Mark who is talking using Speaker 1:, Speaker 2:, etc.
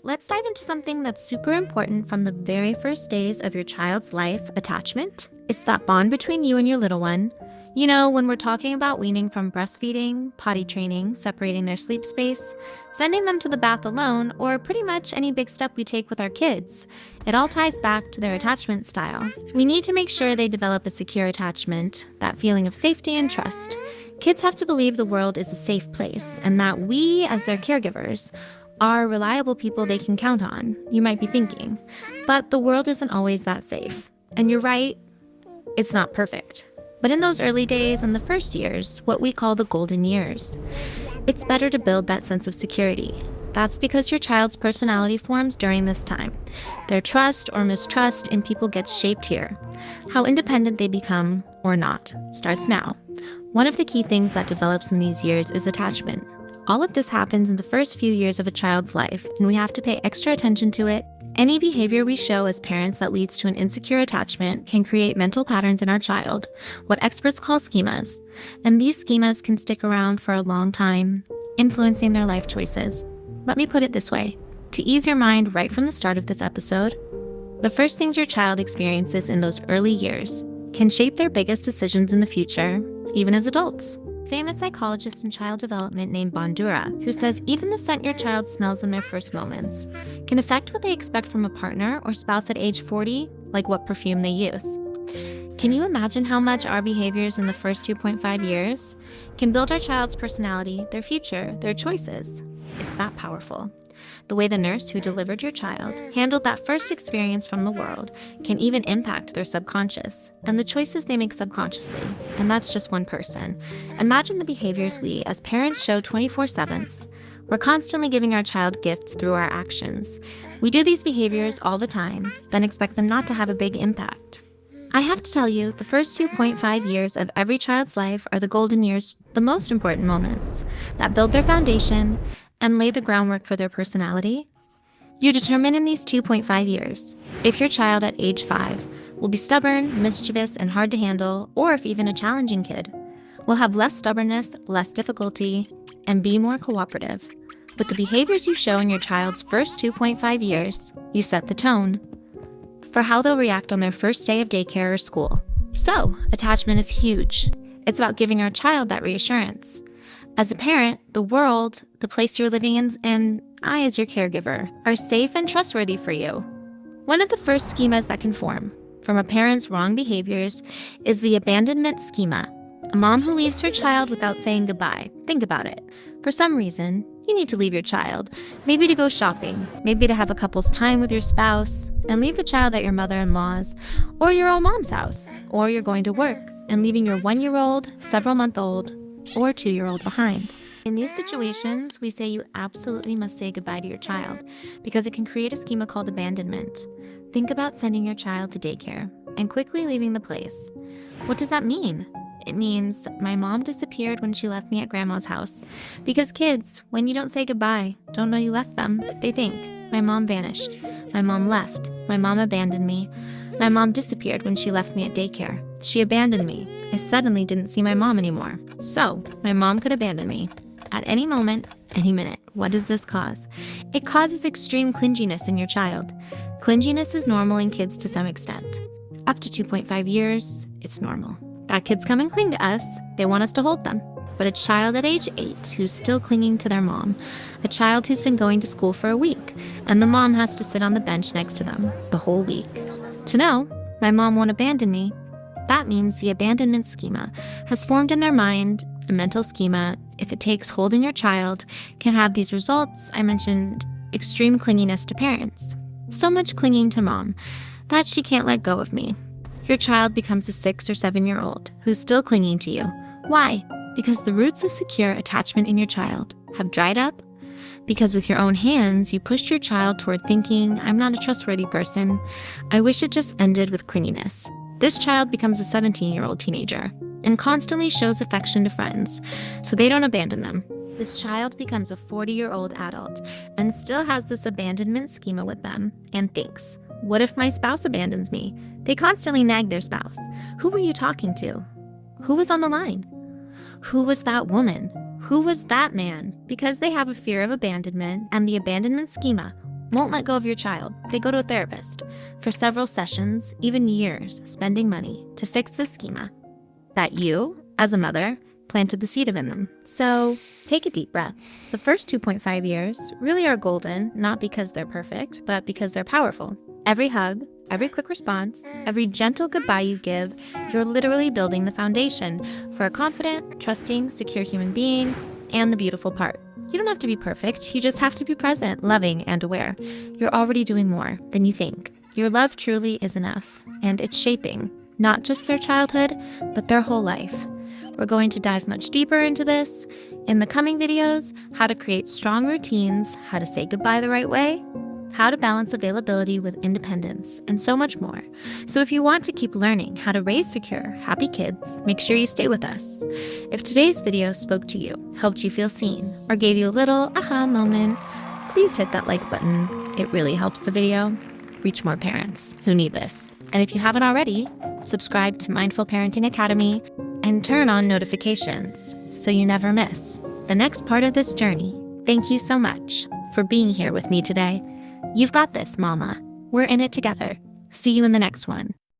Speaker 1: let's dive into something that's super important from the very first days of your child's life, attachment. It's that bond between you and your little one. You know, when we're talking about weaning from breastfeeding, potty training, separating their sleep space, sending them to the bath alone, or pretty much any big step we take with our kids, it all ties back to their attachment style. We need to make sure they develop a secure attachment, that feeling of safety and trust. Kids have to believe the world is a safe place, and that we, as their caregivers, are reliable people they can count on, you might be thinking. But the world isn't always that safe. And you're right, it's not perfect. But in those early days and the first years, what we call the golden years, it's better to build that sense of security. That's because your child's personality forms during this time. Their trust or mistrust in people gets shaped here. How independent they become, or not, starts now. One of the key things that develops in these years is attachment. All of this happens in the first few years of a child's life, and we have to pay extra attention to it. Any behavior we show as parents that leads to an insecure attachment can create mental patterns in our child, what experts call schemas. And these schemas can stick around for a long time, influencing their life choices. Let me put it this way. To ease your mind right from the start of this episode, the first things your child experiences in those early years can shape their biggest decisions in the future, even as adults. Famous psychologist in child development named Bandura, who says even the scent your child smells in their first moments can affect what they expect from a partner or spouse at age 40, like what perfume they use. Can you imagine how much our behaviors in the first 2.5 years can build our child's personality, their future, their choices? It's that powerful. The way the nurse who delivered your child handled that first experience from the world can even impact their subconscious and the choices they make subconsciously. And that's just one person. Imagine the behaviors we, as parents, show 24/7. We're constantly giving our child gifts through our actions. We do these behaviors all the time, then expect them not to have a big impact. I have to tell you, the first 2.5 years of every child's life are the golden years, the most important moments that build their foundation and lay the groundwork for their personality. You determine in these 2.5 years if your child at age 5 will be stubborn, mischievous, and hard to handle, or if even a challenging kid will have less stubbornness, less difficulty, and be more cooperative. With the behaviors you show in your child's first 2.5 years, you set the tone for how they'll react on their first day of daycare or school. So, attachment is huge. It's about giving our child that reassurance. As a parent, the world, the place you're living in, and I, as your caregiver, are safe and trustworthy for you. One of the first schemas that can form from a parent's wrong behaviors is the abandonment schema. A mom who leaves her child without saying goodbye. Think about it. For some reason, you need to leave your child. Maybe to go shopping, maybe to have a couple's time with your spouse, and leave the child at your mother-in-law's or your own mom's house. Or you're going to work and leaving your 1-year-old, several-month-old, or 2-year-old behind. In these situations, we say you absolutely must say goodbye to your child because it can create a schema called abandonment. Think about sending your child to daycare and quickly leaving the place. What does that mean? It means my mom disappeared when she left me at grandma's house. Because kids, when you don't say goodbye, don't know you left them, they think, my mom vanished, my mom left, my mom abandoned me, my mom disappeared when she left me at daycare. She abandoned me. I suddenly didn't see my mom anymore. So, my mom could abandon me at any moment, any minute. What does this cause? It causes extreme clinginess in your child. Clinginess is normal in kids to some extent. Up to 2.5 years, it's normal. That kids come and cling to us, they want us to hold them. But a child at age 8 who's still clinging to their mom, a child who's been going to school for a week, and the mom has to sit on the bench next to them the whole week. To know, my mom won't abandon me, that means the abandonment schema has formed in their mind. A mental schema, if it takes hold in your child, can have these results. I mentioned extreme clinginess to parents. So much clinging to mom that she can't let go of me. Your child becomes a 6 or 7-year-old who's still clinging to you. Why? Because the roots of secure attachment in your child have dried up. Because with your own hands, you pushed your child toward thinking, I'm not a trustworthy person. I wish it just ended with clinginess. This child becomes a 17-year-old teenager and constantly shows affection to friends, so they don't abandon them. This child becomes a 40-year-old adult and still has this abandonment schema with them and thinks, what if my spouse abandons me? They constantly nag their spouse. Who were you talking to? Who was on the line? Who was that woman? Who was that man? Because they have a fear of abandonment and the abandonment schema. won't let go of your child. They go to a therapist for several sessions, even years, spending money to fix the schema that you, as a mother, planted the seed of in them. So take a deep breath. The first 2.5 years really are golden, not because they're perfect, but because they're powerful. Every hug, every quick response, every gentle goodbye you give, you're literally building the foundation for a confident, trusting, secure human being. And the beautiful part, you don't have to be perfect. You just have to be present, loving, and aware. You're already doing more than you think. Your love truly is enough, and it's shaping not just their childhood, but their whole life. We're going to dive much deeper into this in the coming videos: how to create strong routines, how to say goodbye the right way, how to balance availability with independence, and so much more. So if you want to keep learning how to raise secure, happy kids, make sure you stay with us. If today's video spoke to you, helped you feel seen, or gave you a little aha moment, please hit that like button. It really helps the video reach more parents who need this. And if you haven't already, subscribe to Mindful Parenting Academy and turn on notifications so you never miss the next part of this journey. Thank you so much for being here with me today. You've got this, Mama. We're in it together. See you in the next one.